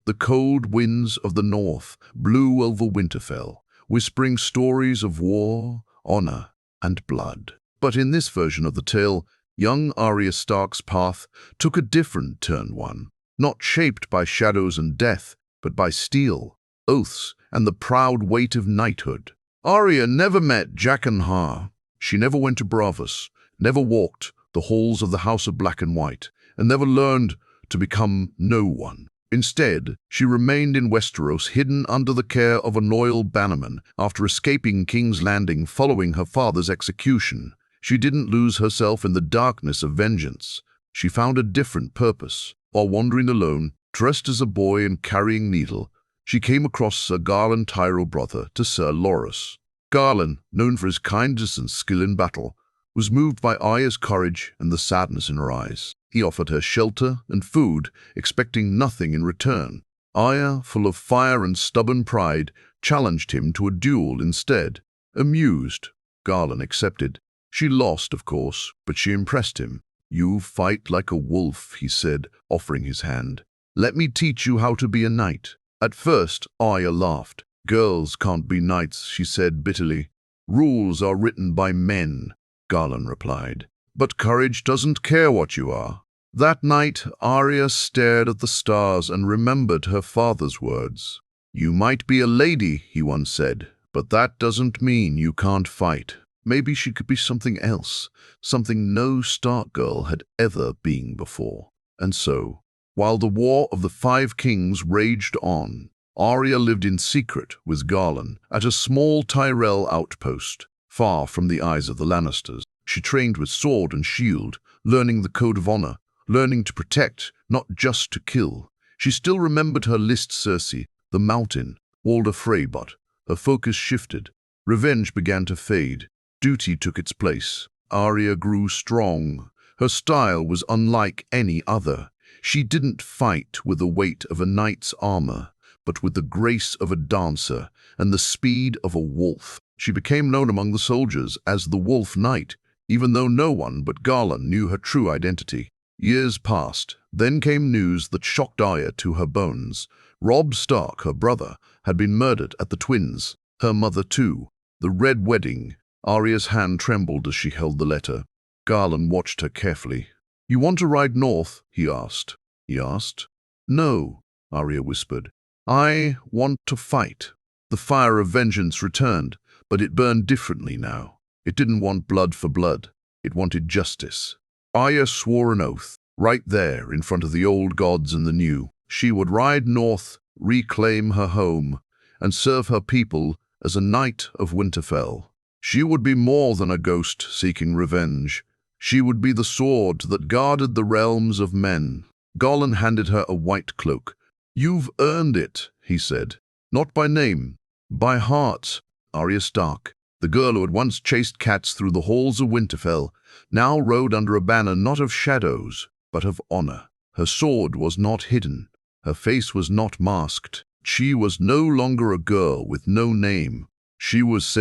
The cold winds of the north blew over Winterfell, whispering stories of war, honor, and blood. But in this version of the tale, young Arya Stark's path took a different turn, one not shaped by shadows and death, but by steel, oaths, and the proud weight of knighthood. Arya never met Jaqen H'ghar. She never went to Bravos, never walked the halls of the House of Black and White, and never learned to become no one. Instead, she remained in Westeros, hidden under the care of a loyal bannerman after escaping King's Landing following her father's execution. She didn't lose herself in the darkness of vengeance. She found a different purpose. While wandering alone, dressed as a boy and carrying needle, she came across Sir Garland Tyrell, brother to Sir Loras. Garland, known for his kindness and skill in battle, was moved by Arya's courage and the sadness in her eyes. He offered her shelter and food, expecting nothing in return. Arya, full of fire and stubborn pride, challenged him to a duel instead. Amused, Garland accepted. She lost, of course, but she impressed him. "You fight like a wolf," he said, offering his hand. "Let me teach you how to be a knight." At first, Arya laughed. "Girls can't be knights," she said bitterly. "Rules are written by men," Garland replied. "But courage doesn't care what you are." That night, Arya stared at the stars and remembered her father's words. "You might be a lady," he once said, "but that doesn't mean you can't fight." Maybe she could be something else, something no Stark girl had ever been before. And so, while the War of the Five Kings raged on, Arya lived in secret with Garland at a small Tyrell outpost, far from the eyes of the Lannisters. She trained with sword and shield, learning the code of honor, learning to protect, not just to kill. She still remembered her list Cersei, the mountain, Walder Frey, but her focus shifted. Revenge began to fade. Duty took its place. Arya grew strong. Her style was unlike any other. She didn't fight with the weight of a knight's armor, but with the grace of a dancer and the speed of a wolf. She became known among the soldiers as the Wolf Knight, even though no one but Garland knew her true identity. Years passed. Then came news that shocked Arya to her bones. Robb Stark, her brother, had been murdered at the Twins. Her mother, too. The Red Wedding. Arya's hand trembled as she held the letter. Garland watched her carefully. "You want to ride north?" he asked. "No," Arya whispered. "I want to fight." The fire of vengeance returned, but it burned differently now. It didn't want blood for blood. It wanted justice. Arya swore an oath, right there in front of the old gods and the new. She would ride north, reclaim her home, and serve her people as a knight of Winterfell. She would be more than a ghost seeking revenge. She would be the sword that guarded the realms of men. Garland handed her a white cloak. "You've earned it," he said. "Not by name, by heart." Arya Stark, the girl who had once chased cats through the halls of Winterfell, now rode under a banner not of shadows, but of honor. Her sword was not hidden. Her face was not masked. She was no longer a girl with no name. She was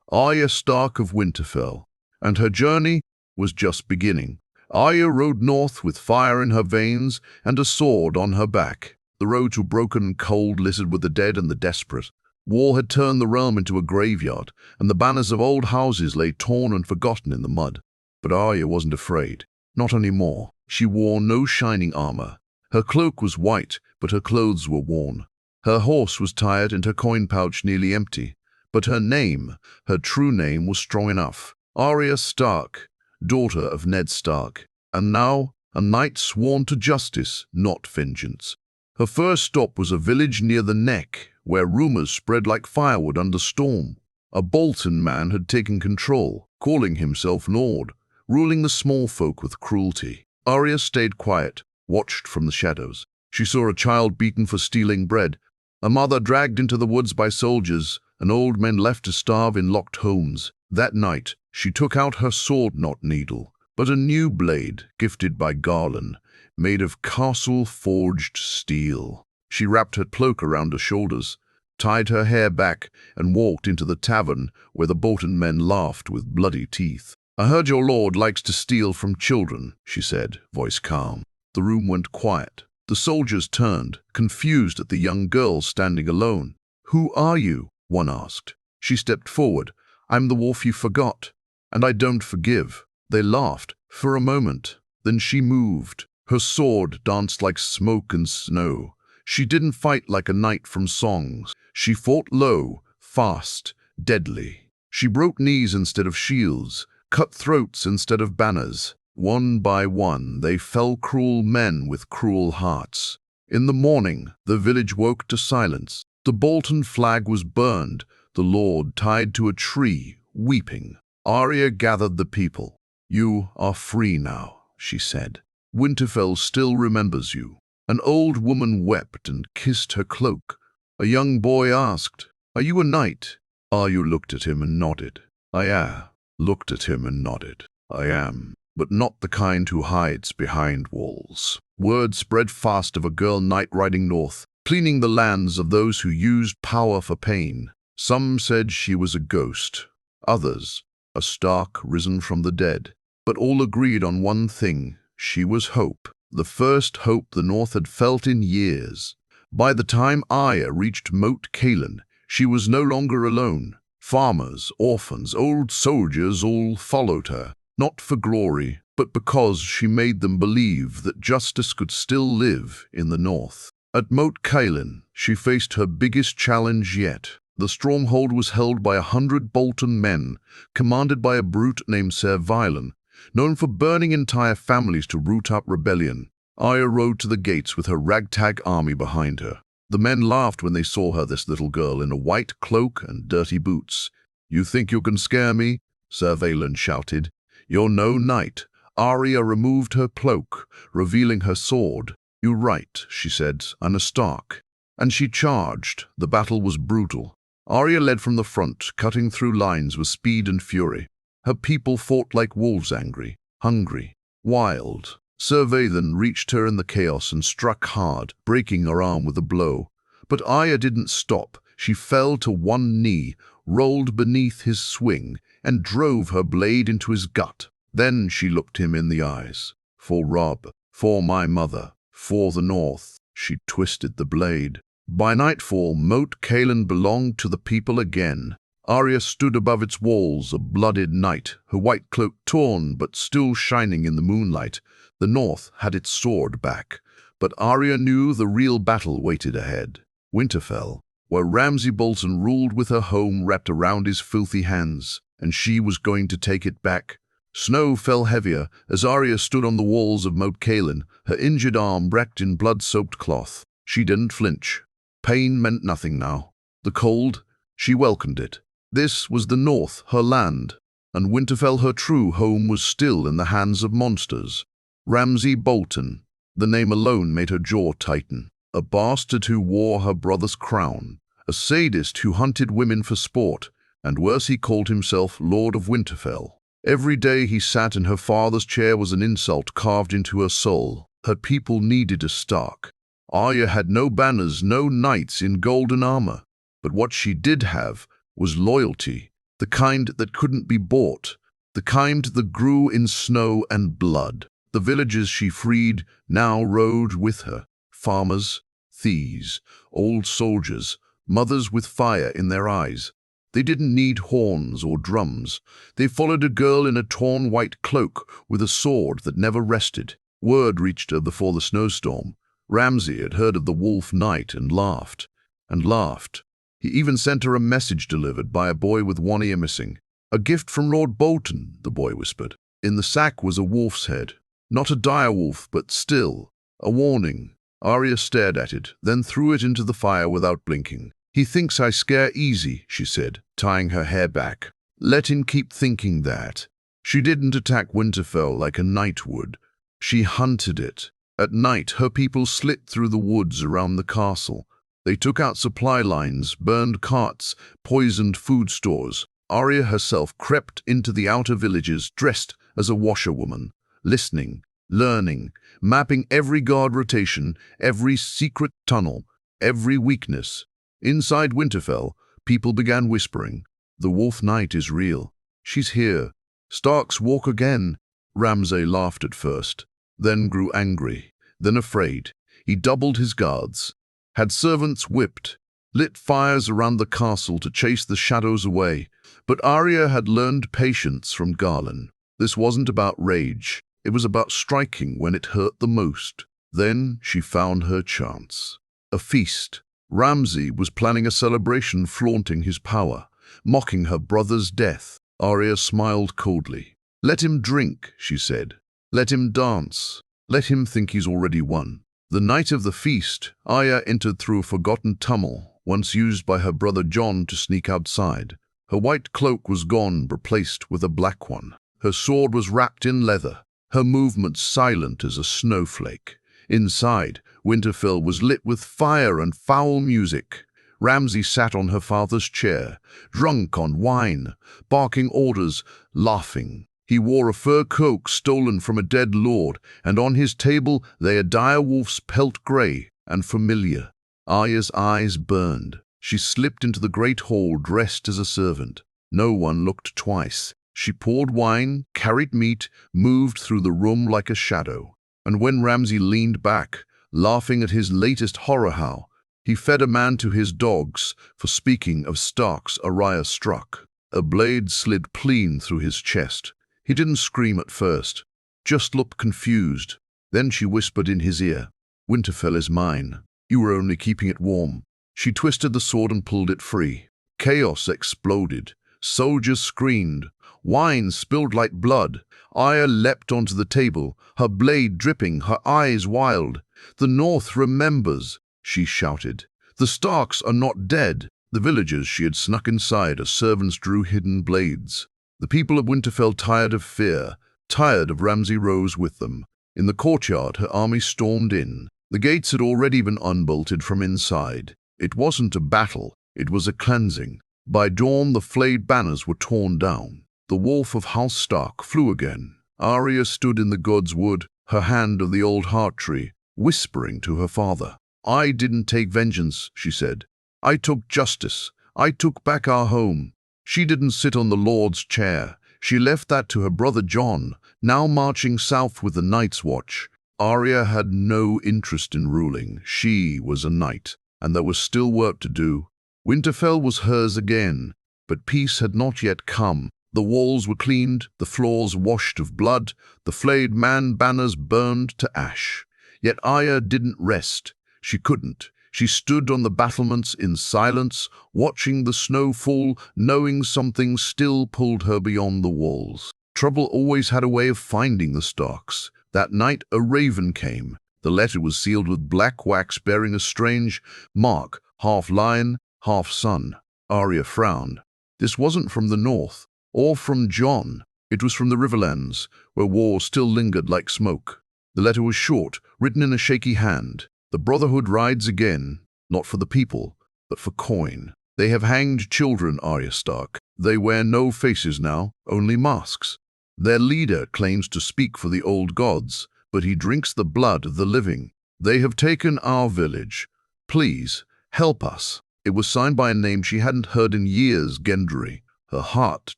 Arya Stark of Winterfell, and her journey was just beginning. Arya rode north with fire in her veins and a sword on her back. The roads were broken and cold, littered with the dead and the desperate. War had turned the realm into a graveyard, and the banners of old houses lay torn and forgotten in the mud. But Arya wasn't afraid. Not anymore. She wore no shining armor. Her cloak was white, but her clothes were worn. Her horse was tired and her coin pouch nearly empty. But her name, her true name, was strong enough. Arya Stark, daughter of Ned Stark, and now a knight sworn to justice, not vengeance. Her first stop was a village near the Neck, where rumors spread like firewood under storm. A Bolton man had taken control, calling himself Lord, ruling the small folk with cruelty. Arya stayed quiet, watched from the shadows. She saw a child beaten for stealing bread, a mother dragged into the woods by soldiers, and old men left to starve in locked homes. That night, she took out her sword, not needle, but a new blade gifted by Garland, made of castle-forged steel. She wrapped her cloak around her shoulders, tied her hair back, and walked into the tavern where the Bolton men laughed with bloody teeth. "I heard your lord likes to steal from children," she said, voice calm. The room went quiet. The soldiers turned, confused at the young girl standing alone. "Who are you?" one asked. She stepped forward. "I'm the wolf you forgot, and I don't forgive." They laughed for a moment. Then she moved. Her sword danced like smoke and snow. She didn't fight like a knight from songs. She fought low, fast, deadly. She broke knees instead of shields, cut throats instead of banners. One by one, they fell cruel men with cruel hearts. In the morning, the village woke to silence. The Bolton flag was burned, the Lord tied to a tree, weeping. Arya gathered the people. "You are free now," she said. "Winterfell still remembers you." An old woman wept and kissed her cloak. A young boy asked, "Are you a knight?" Arya looked at him and nodded. "I am." Looked at him and nodded. "I am, but not the kind who hides behind walls." Word spread fast of a girl knight riding north, cleaning the lands of those who used power for pain. Some said she was a ghost, others, a Stark risen from the dead. But all agreed on one thing: she was hope. The first hope the North had felt in years. By the time Arya reached Moat Cailin, she was no longer alone. Farmers, orphans, old soldiers all followed her, not for glory, but because she made them believe that justice could still live in the North. At Moat Cailin, she faced her biggest challenge yet. The stronghold was held by 100 Bolton men, commanded by a brute named Ser Violin, known for burning entire families to root up rebellion. Arya rode to the gates with her ragtag army behind her. The men laughed when they saw her, this little girl in a white cloak and dirty boots. "You think you can scare me?" Ser Violin shouted. "You're no knight." Arya removed her cloak, revealing her sword. "You're right," she said, "I'm a Stark." And she charged. The battle was brutal. Arya led from the front, cutting through lines with speed and fury. Her people fought like wolves, angry, hungry, wild. Ser Violin reached her in the chaos and struck hard, breaking her arm with a blow. But Arya didn't stop. She fell to one knee, rolled beneath his swing, and drove her blade into his gut. Then she looked him in the eyes. "For Rob, for my mother, for the North," she twisted the blade. By nightfall, Moat Cailin belonged to the people again. Arya stood above its walls, a blooded knight, her white cloak torn but still shining in the moonlight. The North had its sword back, but Arya knew the real battle waited ahead. Winterfell, where Ramsay Bolton ruled with her home wrapped around his filthy hands, and she was going to take it back. Snow fell heavier as Arya stood on the walls of Moat Cailin, her injured arm wrapped in blood-soaked cloth. She didn't flinch. Pain meant nothing now. The cold, she welcomed it. This was the North, her land, and Winterfell, her true home, was still in the hands of monsters. Ramsay Bolton, the name alone made her jaw tighten. A bastard who wore her brother's crown, a sadist who hunted women for sport, and worse, he called himself Lord of Winterfell. Every day he sat in her father's chair was an insult carved into her soul. Her people needed a Stark. Arya had no banners, no knights in golden armor, but what she did have was loyalty, the kind that couldn't be bought, the kind that grew in snow and blood. The villagers she freed now rode with her. Farmers, thieves, old soldiers, mothers with fire in their eyes. They didn't need horns or drums. They followed a girl in a torn white cloak with a sword that never rested. Word reached her before the snowstorm. Ramsay had heard of the Wolf Knight and laughed, and laughed. He even sent her a message delivered by a boy with one ear missing. "A gift from Lord Bolton," the boy whispered. In the sack was a wolf's head. Not a dire wolf, but still, a warning. Arya stared at it, then threw it into the fire without blinking. "He thinks I scare easy," she said, tying her hair back. "Let him keep thinking that." She didn't attack Winterfell like a knight would. She hunted it. At night, her people slit through the woods around the castle. They took out supply lines, burned carts, poisoned food stores. Arya herself crept into the outer villages dressed as a washerwoman, listening, learning, mapping every guard rotation, every secret tunnel, every weakness. Inside Winterfell, people began whispering, "The Wolf Knight is real. She's here. Starks walk again." Ramsay laughed at first, then grew angry, then afraid. He doubled his guards, had servants whipped, lit fires around the castle to chase the shadows away. But Arya had learned patience from Garland. This wasn't about rage. It was about striking when it hurt the most. Then she found her chance. A feast. Ramsay was planning a celebration, flaunting his power, mocking her brother's death. Arya smiled coldly. "Let him drink," she said. "Let him dance. Let him think he's already won." The night of the feast, Arya entered through a forgotten tunnel, once used by her brother Jon to sneak outside. Her white cloak was gone, replaced with a black one. Her sword was wrapped in leather, her movements silent as a snowflake. Inside, Winterfell was lit with fire and foul music. Ramsay sat on her father's chair, drunk on wine, barking orders, laughing. He wore a fur cloak stolen from a dead lord, and on his table lay a dire wolf's pelt grey and familiar. Arya's eyes burned. She slipped into the great hall dressed as a servant. No one looked twice. She poured wine, carried meat, moved through the room like a shadow. And when Ramsay leaned back, laughing at his latest horror howl, he fed a man to his dogs for speaking of Stark's Arya struck. A blade slid clean through his chest. He didn't scream at first, just looked confused. Then she whispered in his ear, "Winterfell is mine. You were only keeping it warm." She twisted the sword and pulled it free. Chaos exploded. Soldiers screamed. Wine spilled like blood. Arya leapt onto the table, her blade dripping, her eyes wild. "The North remembers," she shouted. "The Starks are not dead." The villagers she had snuck inside as servants drew hidden blades. The people of Winterfell, tired of fear, tired of Ramsay, rose with them. In the courtyard, her army stormed in. The gates had already been unbolted from inside. It wasn't a battle, it was a cleansing. By dawn, the flayed banners were torn down. The wolf of House Stark flew again. Arya stood in the god's wood, her hand on the old heart tree, whispering to her father. "I didn't take vengeance," she said. "I took justice. I took back our home." She didn't sit on the Lord's chair. She left that to her brother Jon, now marching south with the Night's Watch. Arya had no interest in ruling. She was a knight, and there was still work to do. Winterfell was hers again, but peace had not yet come. The walls were cleaned, the floors washed of blood, the flayed man banners burned to ash. Yet Arya didn't rest. She couldn't. She stood on the battlements in silence, watching the snow fall, knowing something still pulled her beyond the walls. Trouble always had a way of finding the Starks. That night a raven came. The letter was sealed with black wax bearing a strange mark, half lion, half sun. Arya frowned. This wasn't from the north, or from Jon. It was from the Riverlands, where war still lingered like smoke. The letter was short, written in a shaky hand. "The Brotherhood rides again, not for the people, but for coin. They have hanged children, Arya Stark. They wear no faces now, only masks. Their leader claims to speak for the old gods, but he drinks the blood of the living. They have taken our village. Please, help us." It was signed by a name she hadn't heard in years, Gendry. Her heart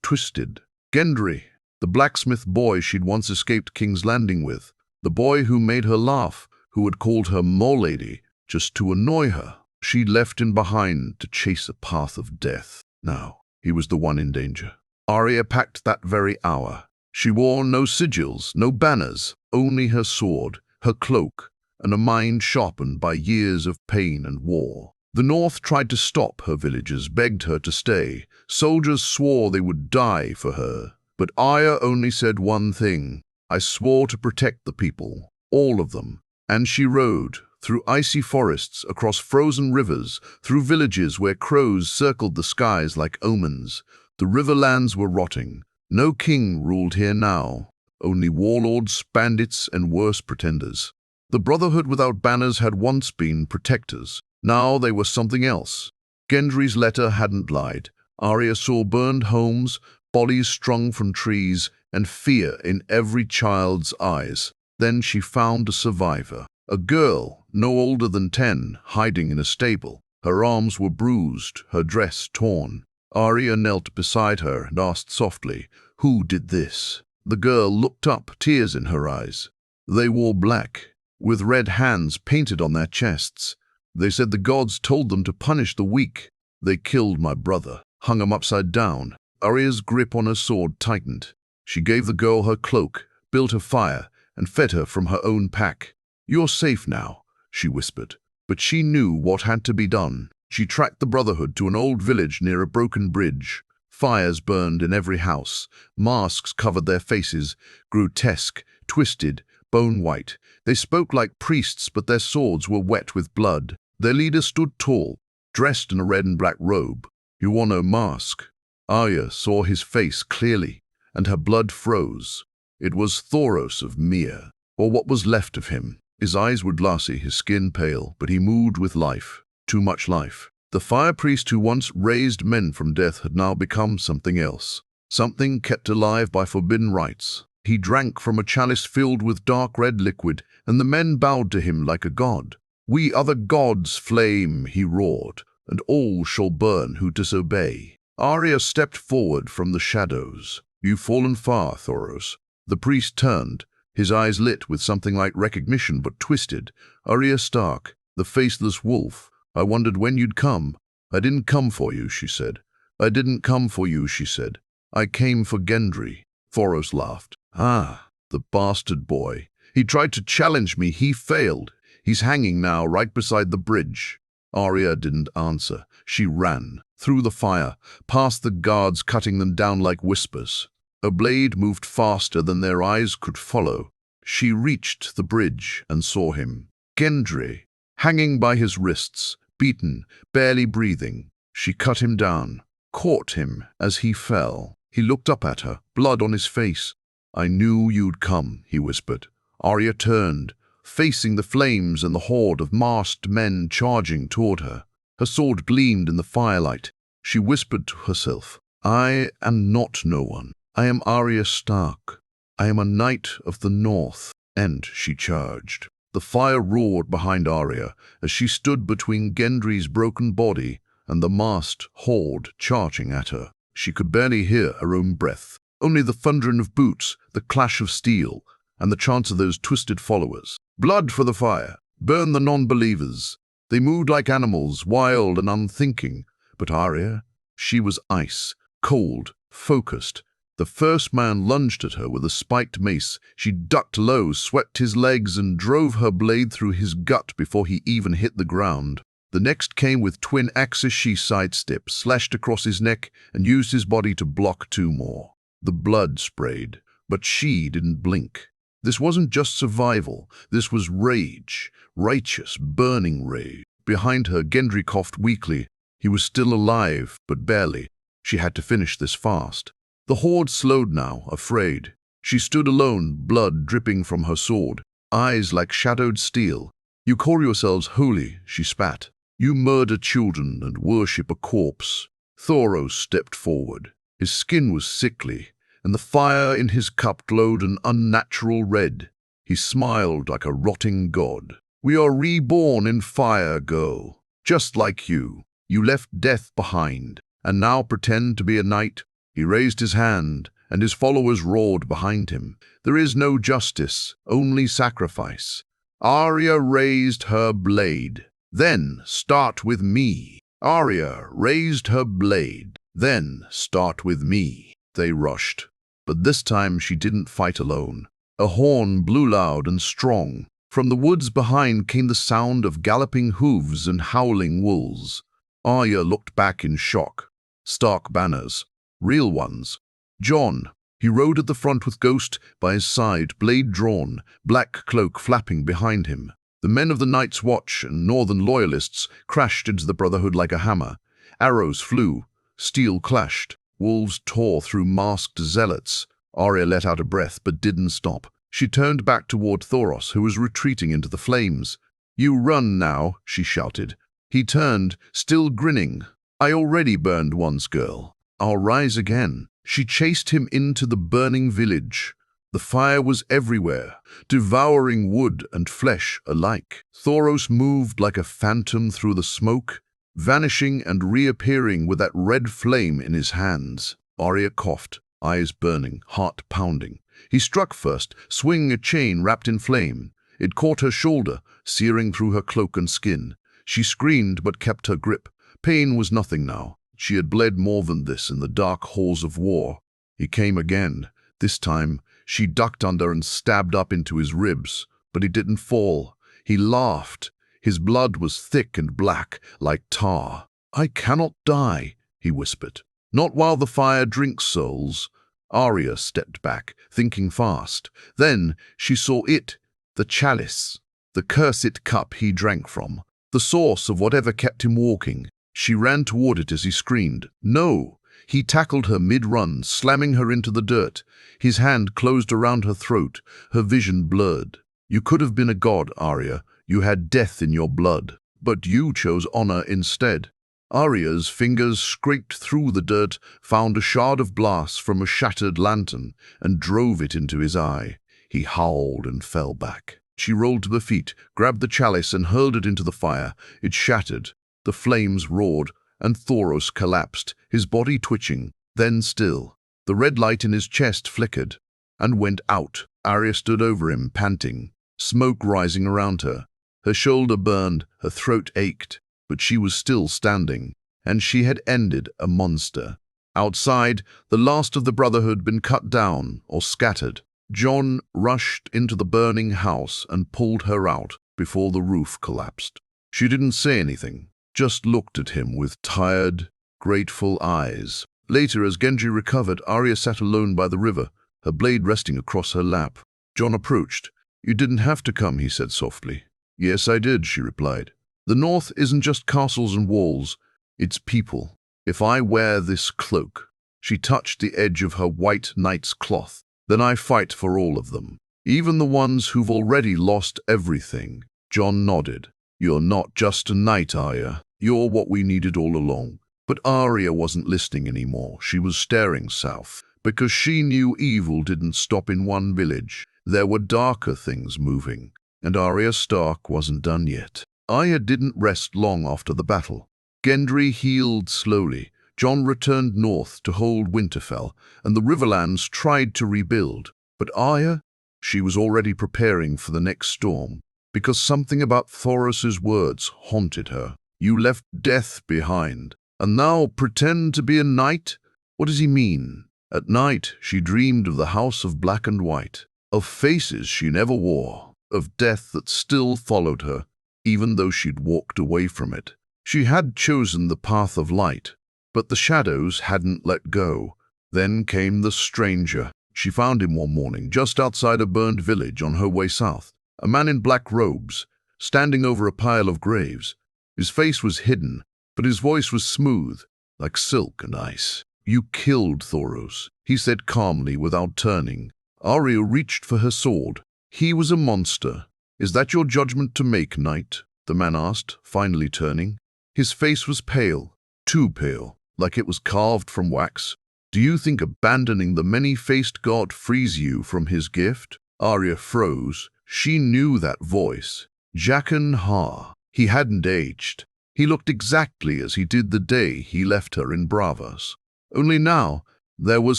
twisted. Gendry, the blacksmith boy she'd once escaped King's Landing with. The boy who made her laugh, who had called her Molady just to annoy her. She'd left him behind to chase a path of death. Now, he was the one in danger. Arya packed that very hour. She wore no sigils, no banners, only her sword, her cloak, and a mind sharpened by years of pain and war. The North tried to stop her villagers, begged her to stay. Soldiers swore they would die for her. But Arya only said one thing: "I swore to protect the people, all of them." And she rode, through icy forests, across frozen rivers, through villages where crows circled the skies like omens. The riverlands were rotting. No king ruled here now, only warlords, bandits, and worse pretenders. The Brotherhood without banners had once been protectors. Now they were something else. Gendry's letter hadn't lied. Arya saw burned homes, bodies strung from trees, and fear in every child's eyes. Then she found a survivor. A girl, no older than 10, hiding in a stable. Her arms were bruised, her dress torn. Arya knelt beside her and asked softly, "Who did this?" The girl looked up, tears in her eyes. "They wore black. with red hands painted on their chests. They said the gods told them to punish the weak. They killed my brother, hung him upside down. Arya's grip on her sword tightened. She gave the girl her cloak, built a fire, and fed her from her own pack. "You're safe now," she whispered. But she knew what had to be done. She tracked the Brotherhood to an old village near a broken bridge. Fires burned in every house. Masks covered their faces, grotesque, twisted, bone-white. They spoke like priests, but their swords were wet with blood. Their leader stood tall, dressed in a red and black robe. He wore no mask. Arya saw his face clearly, and her blood froze. It was Thoros of Myr, or what was left of him. His eyes were glassy, his skin pale, but he moved with life. Too much life. The fire priest who once raised men from death had now become something else. Something kept alive by forbidden rites. He drank from a chalice filled with dark red liquid, and the men bowed to him like a god. "We are the gods' flame," he roared, "and all shall burn who disobey." Arya stepped forward from the shadows. "You've fallen far, Thoros." The priest turned, his eyes lit with something like recognition but twisted. "Arya Stark, the faceless wolf. I wondered when you'd come." "I didn't come for you," she said. "I didn't come for you," she said. "I came for Gendry." Thoros laughed. "Ah, the bastard boy. He tried to challenge me. He failed. He's hanging now right beside the bridge." Arya didn't answer. She ran, through the fire, past the guards, cutting them down like whispers. Her blade moved faster than their eyes could follow. She reached the bridge and saw him. Gendry, hanging by his wrists, beaten, barely breathing. She cut him down, caught him as he fell. He looked up at her, blood on his face. "I knew you'd come," he whispered. Arya turned, facing the flames and the horde of masked men charging toward her. Her sword gleamed in the firelight. She whispered to herself, "I am not no one. I am Arya Stark. I am a knight of the North." And she charged. The fire roared behind Arya as she stood between Gendry's broken body and the masked horde charging at her. She could barely hear her own breath, only the thundering of boots, the clash of steel, and the chants of those twisted followers. Blood for the fire! Burn the non-believers! They moved like animals, wild and unthinking. But Arya, she was ice, cold, focused. The first man lunged at her with a spiked mace. She ducked low, swept his legs, and drove her blade through his gut before he even hit the ground. The next came with twin axes. She sidestepped, slashed across his neck, and used his body to block two more. The blood sprayed, but she didn't blink. This wasn't just survival. This was rage, righteous, burning rage. Behind her, Gendry coughed weakly. He was still alive, but barely. She had to finish this fast. The horde slowed now, afraid. She stood alone, blood dripping from her sword, eyes like shadowed steel. "You call yourselves holy," she spat. "You murder children and worship a corpse." Thoros stepped forward. His skin was sickly, and the fire in his cup glowed an unnatural red. He smiled like a rotting god. "We are reborn in fire, girl. Just like you. You left death behind, and now pretend to be a knight." He raised his hand, and his followers roared behind him. "There is no justice, only sacrifice." Arya raised her blade. "Then start with me." Arya raised her blade. "Then start with me." They rushed. But this time she didn't fight alone. A horn blew loud and strong. From the woods behind came the sound of galloping hooves and howling wolves. Arya looked back in shock. Stark banners. Real ones. Jon. He rode at the front with Ghost by his side, blade drawn, black cloak flapping behind him. The men of the Night's Watch and Northern Loyalists crashed into the Brotherhood like a hammer. Arrows flew. Steel clashed. Wolves tore through masked zealots. Arya let out a breath, but didn't stop. She turned back toward Thoros, who was retreating into the flames. "You run now," she shouted. He turned, still grinning. "I already burned once, girl. I'll rise again." She chased him into the burning village. The fire was everywhere, devouring wood and flesh alike. Thoros moved like a phantom through the smoke, vanishing and reappearing with that red flame in his hands. Arya coughed, eyes burning, heart pounding. He struck first, swinging a chain wrapped in flame. It caught her shoulder, searing through her cloak and skin. She screamed but kept her grip. Pain was nothing now. She had bled more than this in the dark halls of war. He came again. This time, she ducked under and stabbed up into his ribs, but he didn't fall. He laughed. His blood was thick and black, like tar. "I cannot die," he whispered. "Not while the fire drinks souls." Arya stepped back, thinking fast. Then she saw it, the chalice, the cursed cup he drank from, the source of whatever kept him walking. She ran toward it as he screamed, "No!" He tackled her mid-run, slamming her into the dirt. His hand closed around her throat, her vision blurred. "You could have been a god, Arya. You had death in your blood. But you chose honor instead." Arya's fingers scraped through the dirt, found a shard of glass from a shattered lantern, and drove it into his eye. He howled and fell back. She rolled to her feet, grabbed the chalice and hurled it into the fire. It shattered. The flames roared, and Thoros collapsed, his body twitching, then still. The red light in his chest flickered and went out. Arya stood over him, panting, smoke rising around her. Her shoulder burned, her throat ached, but she was still standing, and she had ended a monster. Outside, the last of the Brotherhood had been cut down or scattered. Jon rushed into the burning house and pulled her out before the roof collapsed. She didn't say anything, just looked at him with tired, grateful eyes. Later, as Gendry recovered, Arya sat alone by the river, her blade resting across her lap. Jon approached. "You didn't have to come," he said softly. "Yes, I did," she replied. "The North isn't just castles and walls, it's people. If I wear this cloak," she touched the edge of her white knight's cloth, "then I fight for all of them, even the ones who've already lost everything." Jon nodded. "You're not just a knight, Arya. You're what we needed all along." But Arya wasn't listening anymore. She was staring south, because she knew evil didn't stop in one village. There were darker things moving, and Arya Stark wasn't done yet. Arya didn't rest long after the battle. Gendry healed slowly. Jon returned north to hold Winterfell, and the Riverlands tried to rebuild. But Arya, she was already preparing for the next storm, because something about Thoros's words haunted her. "You left death behind, and now pretend to be a knight? What does he mean?" At night, she dreamed of the house of black and white, of faces she never wore, of death that still followed her, even though she'd walked away from it. She had chosen the path of light, but the shadows hadn't let go. Then came the stranger. She found him one morning, just outside a burned village on her way south. A man in black robes, standing over a pile of graves. His face was hidden, but his voice was smooth, like silk and ice. "You killed Thoros," he said calmly without turning. Arya reached for her sword. "He was a monster. Is that your judgment to make, knight?" the man asked, finally turning. His face was pale, too pale, like it was carved from wax. "Do you think abandoning the many-faced god frees you from his gift?" Arya froze. She knew that voice. Jaqen H'ghar. He hadn't aged. He looked exactly as he did the day he left her in Bravos. Only now, there was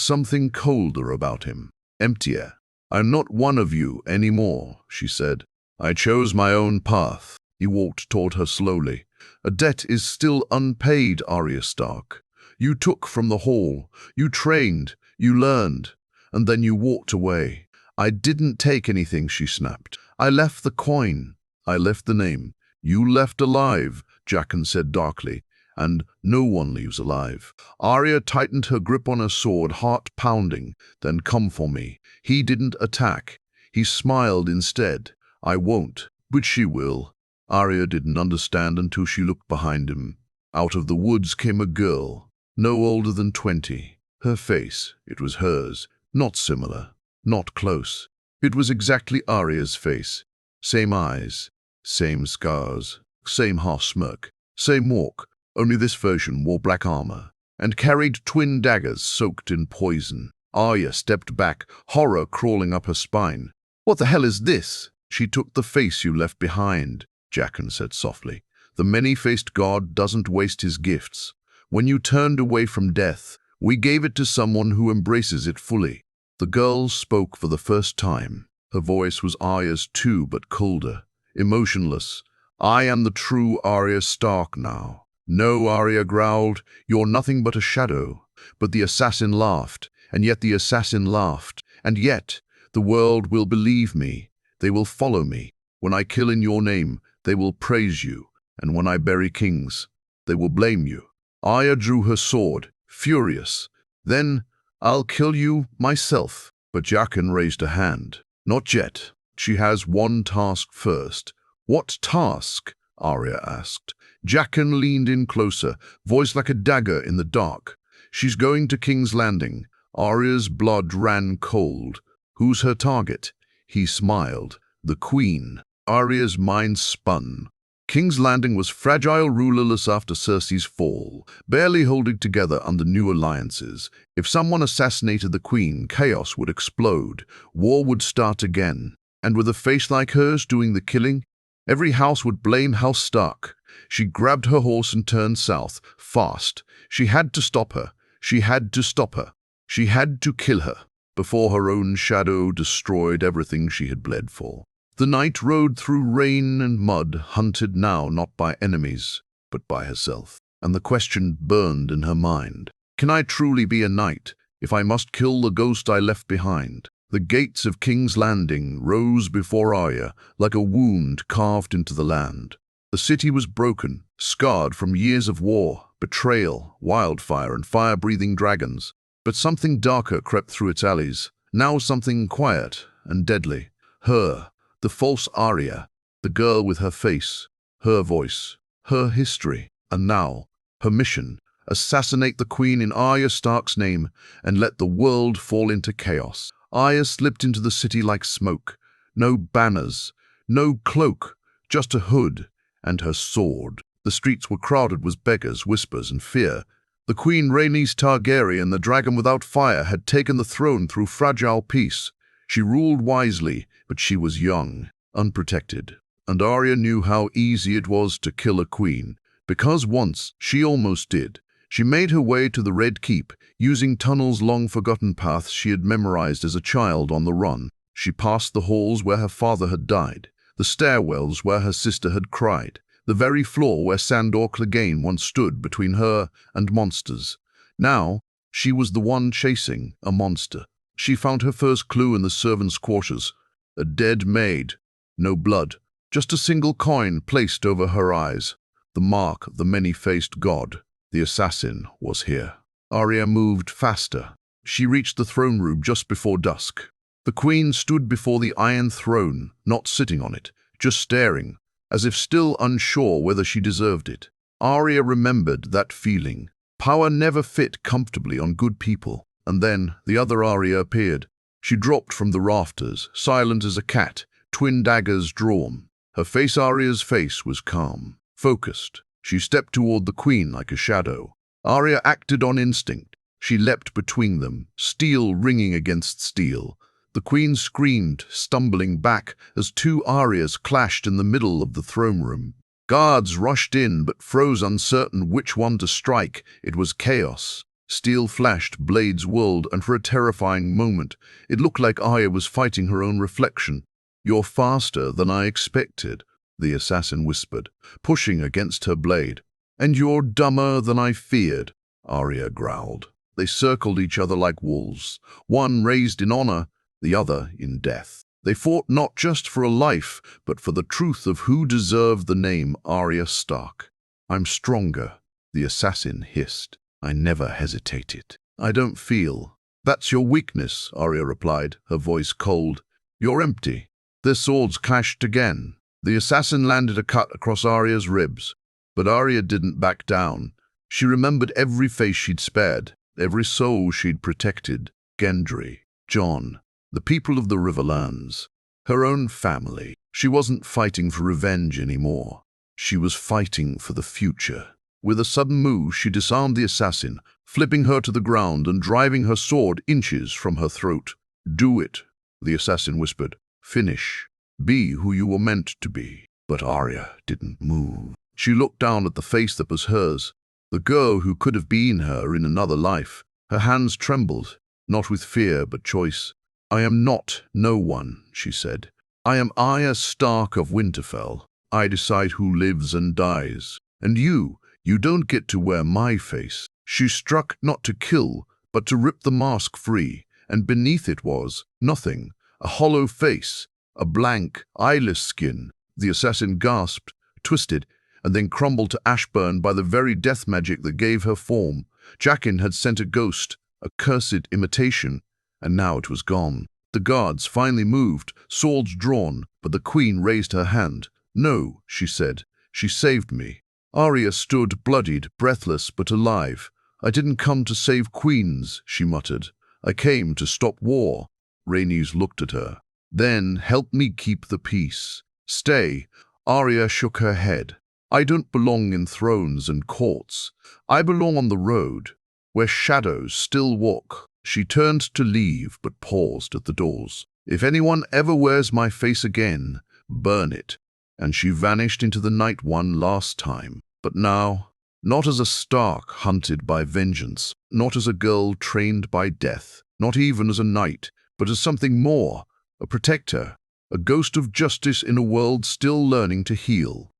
something colder about him, emptier. "I'm not one of you anymore," she said. "I chose my own path." He walked toward her slowly. "A debt is still unpaid, Arya Stark. You took from the Hall, you trained, you learned, and then you walked away." "I didn't take anything," she snapped. "I left the coin. I left the name." "You left alive," Jaqen said darkly, "and no one leaves alive." Arya tightened her grip on her sword, heart pounding. "Then come for me." He didn't attack. He smiled instead. "I won't, but she will." Arya didn't understand until she looked behind him. Out of the woods came a girl, no older than 20. Her face, it was hers, not similar, not close. It was exactly Arya's face. Same eyes, same scars, same half smirk, same walk, only this version wore black armor and carried twin daggers soaked in poison. Arya stepped back, horror crawling up her spine. "What the hell is this?" "She took the face you left behind," Jaqen said softly. "The many-faced god doesn't waste his gifts. When you turned away from death, we gave it to someone who embraces it fully." The girl spoke for the first time. Her voice was Arya's too, but colder, emotionless. "I am the true Arya Stark now." "No," Arya growled, "you're nothing but a shadow." But the assassin laughed, and yet the assassin laughed, and yet the world will believe me. They will follow me. When I kill in your name, they will praise you, and when I bury kings, they will blame you. Arya drew her sword, furious. "Then I'll kill you myself." But Jaqen raised a hand. "Not yet. She has one task first." "What task?" Arya asked. Jaqen leaned in closer, voice like a dagger in the dark. "She's going to King's Landing." Arya's blood ran cold. "Who's her target?" He smiled. "The Queen." Arya's mind spun. King's Landing was fragile, rulerless after Cersei's fall, barely holding together under new alliances. If someone assassinated the Queen, chaos would explode. War would start again. And with a face like hers doing the killing, every house would blame House Stark. She grabbed her horse and turned south, fast. She had to stop her. She had to stop her. She had to kill her, before her own shadow destroyed everything she had bled for. The night rode through rain and mud, hunted now not by enemies, but by herself. And the question burned in her mind. Can I truly be a knight if I must kill the ghost I left behind? The gates of King's Landing rose before Arya like a wound carved into the land. The city was broken, scarred from years of war, betrayal, wildfire, and fire-breathing dragons. But something darker crept through its alleys, now something quiet and deadly. Her, the false Arya, the girl with her face, her voice, her history, and now, her mission: assassinate the Queen in Arya Stark's name and let the world fall into chaos. Arya slipped into the city like smoke. No banners, no cloak, just a hood and her sword. The streets were crowded with beggars, whispers, and fear. The Queen Rhaenys Targaryen, the dragon without fire, had taken the throne through fragile peace. She ruled wisely, but she was young, unprotected. And Arya knew how easy it was to kill a queen, because once she almost did. She made her way to the Red Keep, using tunnels long-forgotten paths she had memorized as a child on the run. She passed the halls where her father had died, the stairwells where her sister had cried, the very floor where Sandor Clegane once stood between her and monsters. Now, she was the one chasing a monster. She found her first clue in the servants' quarters. A dead maid. No blood. Just a single coin placed over her eyes. The mark of the many-faced god. The assassin was here. Arya moved faster. She reached the throne room just before dusk. The Queen stood before the Iron Throne, not sitting on it, just staring, as if still unsure whether she deserved it. Arya remembered that feeling. Power never fit comfortably on good people. And then the other Arya appeared. She dropped from the rafters, silent as a cat, twin daggers drawn. Her face, Arya's face, was calm, focused. She stepped toward the Queen like a shadow. Arya acted on instinct. She leapt between them, steel ringing against steel. The Queen screamed, stumbling back as two Aryas clashed in the middle of the throne room. Guards rushed in but froze, uncertain which one to strike. It was chaos. Steel flashed, blades whirled, and for a terrifying moment, it looked like Arya was fighting her own reflection. "You're faster than I expected," the assassin whispered, pushing against her blade. "And you're dumber than I feared," Arya growled. They circled each other like wolves, one raised in honor, the other in death. They fought not just for a life, but for the truth of who deserved the name Arya Stark. "I'm stronger," the assassin hissed. "I never hesitated." "I don't feel." "That's your weakness," Arya replied, her voice cold. "You're empty." Their swords clashed again. The assassin landed a cut across Arya's ribs, but Arya didn't back down. She remembered every face she'd spared, every soul she'd protected. Gendry, Jon, the people of the Riverlands, her own family. She wasn't fighting for revenge anymore. She was fighting for the future. With a sudden move, she disarmed the assassin, flipping her to the ground and driving her sword inches from her throat. "Do it," the assassin whispered. "Finish. Be who you were meant to be." But Arya didn't move. She looked down at the face that was hers, the girl who could have been her in another life. Her hands trembled, not with fear but choice. I am not no one, she said. I am Arya Stark of Winterfell. I decide who lives and dies. And you don't get to wear my face. She struck not to kill, but to rip the mask free, and beneath it was nothing, a hollow face, a blank, eyeless skin. The assassin gasped, twisted, and then crumbled to ashburn by the very death magic that gave her form. Jaqen had sent a ghost, a cursed imitation, and now it was gone. The guards finally moved, swords drawn, but the queen raised her hand. No, she said. She saved me. Arya stood bloodied, breathless, but alive. I didn't come to save queens, she muttered. I came to stop war. Rhaenys looked at her. Then help me keep the peace. Stay. Arya shook her head. I don't belong in thrones and courts. I belong on the road, where shadows still walk. She turned to leave, but paused at the doors. If anyone ever wears my face again, burn it. And she vanished into the night one last time. But now, not as a Stark hunted by vengeance, not as a girl trained by death, not even as a knight, but as something more, a protector, a ghost of justice in a world still learning to heal.